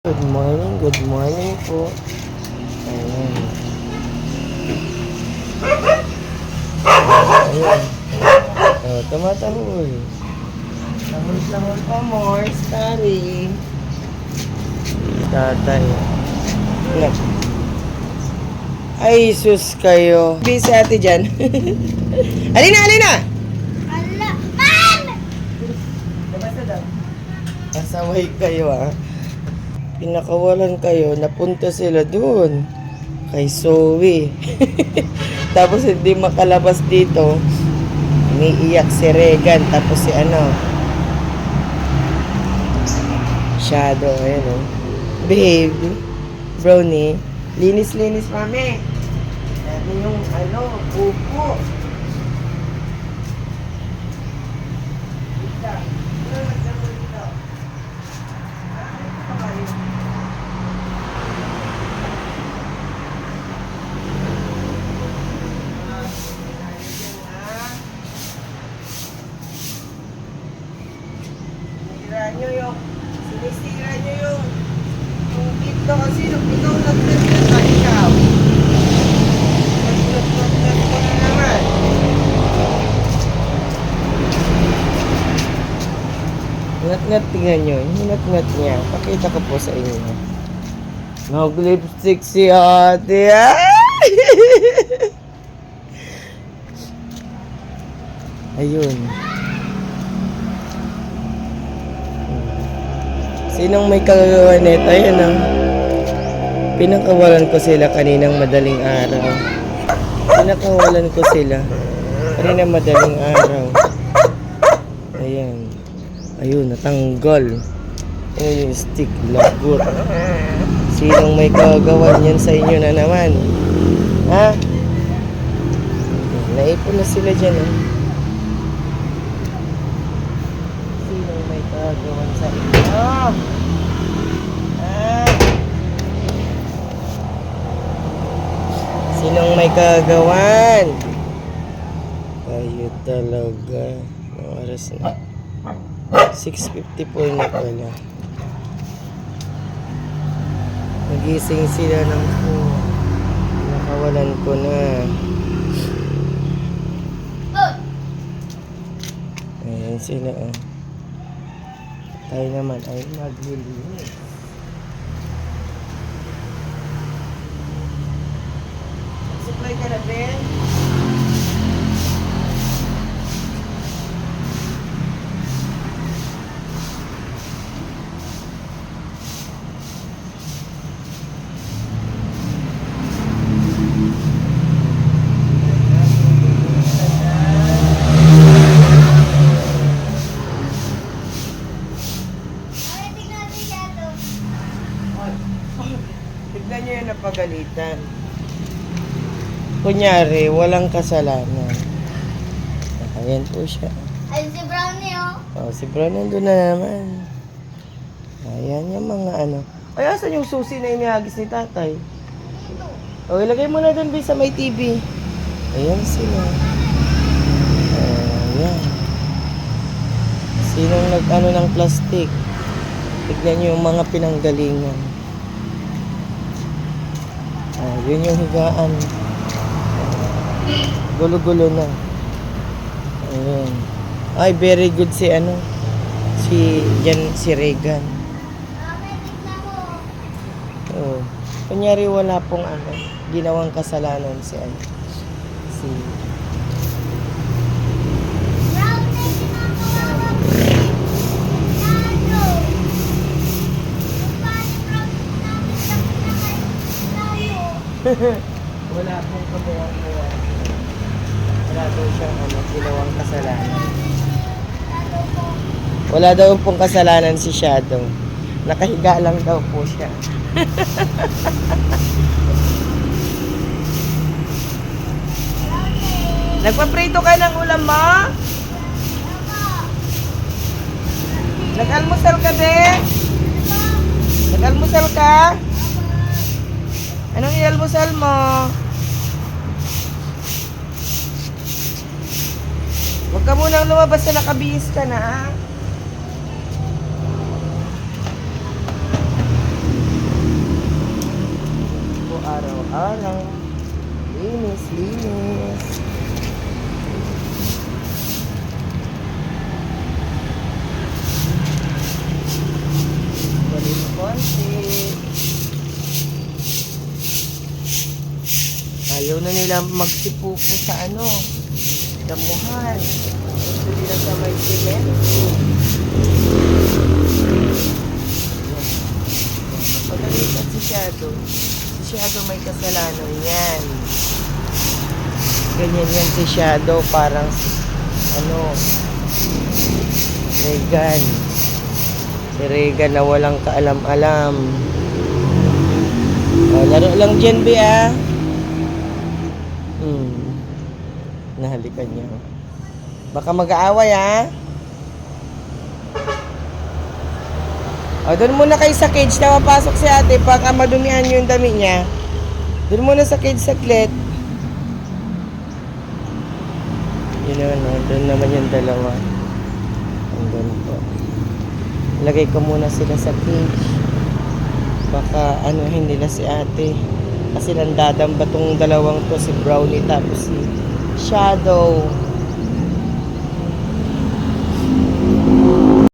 Good morning po. Ayan. Ayan. Tumatahoy. Tahol-tahol pa more, starry. Tatay. Ayan. Ay, sus kayo. Busy ate dyan. Alina, alina! Ala, man! Nabasa daw. Asaway kayo Pinakawalan kayo, napunta sila doon kay Zoe. Tapos hindi makalabas dito. Umiiyak si Regan, tapos si Shadow, ayan Babe, Brownie, linis-linis mami. Ano yung pupo. Dito. Sinisira nyo yung dito kasi ikaw nagtagyan na ikaw. Nagtagyan ko na naman. Ngat-ngat, tingnan nyo. Ngat-ngat niya. Pakita ko po sa inyo. Nag-lipstick si ate. Ayun. Sinong may kagagawa nito? Ayan Pinakawalan ko sila kaninang madaling araw. Pinakawalan ko sila kaninang madaling araw. Ayan. Ayun, natanggal. Ayun yung stick, lagot. Sinong may kagagawa niyan sa inyo na naman? Ha? Naipon na sila dyan Sinong may kagagawa sa inyo? Sinong may kagawan? Tayo talaga. Ang oras na. 6:54 na pala. Nagising sila ng nakawalan ko na. Ayan sila Tayo naman ay maglilinis. Supply ka na, Ben? Tignan nyo yung napagalitan. Kunyari, walang kasalanan. Ayan po siya. Ay, si Brownie, Si Brown nandun na naman. Ayan yung mga Ay, asan yung susi na inihagis ni tatay? Ilagay mo na dun sa may TV. Ayan sila. Ayan. Sinong ng plastic? Tignan nyo yung mga pinanggalingan. Yun yung higaan. Gulo-gulo na. Ayun. Ay, very good si si Regan. Kunyari wala pong ginawang kasalanan si wala pong kabawa-kabawa. Wala daw siyang ginawang kasalanan. Wala daw pong kasalanan si Shadow. Nakahiga lang daw po siya. Nagpaprito ka ng ulam mo? Nag-almusal ka, be? Nag-almusal ka? Anong ialmusal mo? Huwag ka munang lumabas na nakabihis ka na. Alang. Linis, linis. Balik konti. Ayaw na nila magsipupo sa damuhan. Gusto nila sa may semento. Pagalitan si Shadow. Si Shadow may kasalanan yan. Ganyan yan si Shadow. Parang Regan. Si Regan na walang kaalam-alam. Laro lang dyan, Be, ah. Nahalikan niya. Baka mag-aaway, ha? Doon muna kayo sa cage na mapasok si ate. Baka madumihan yung damit niya. Doon muna sa cage saglit. Yun naman, doon naman yung dalawa. Hanggang po. Lagay ko muna sila sa cage. Baka anuhin nila si ate. Kasi nandadamba tong dalawang to, si Brownie tapos si Shadow.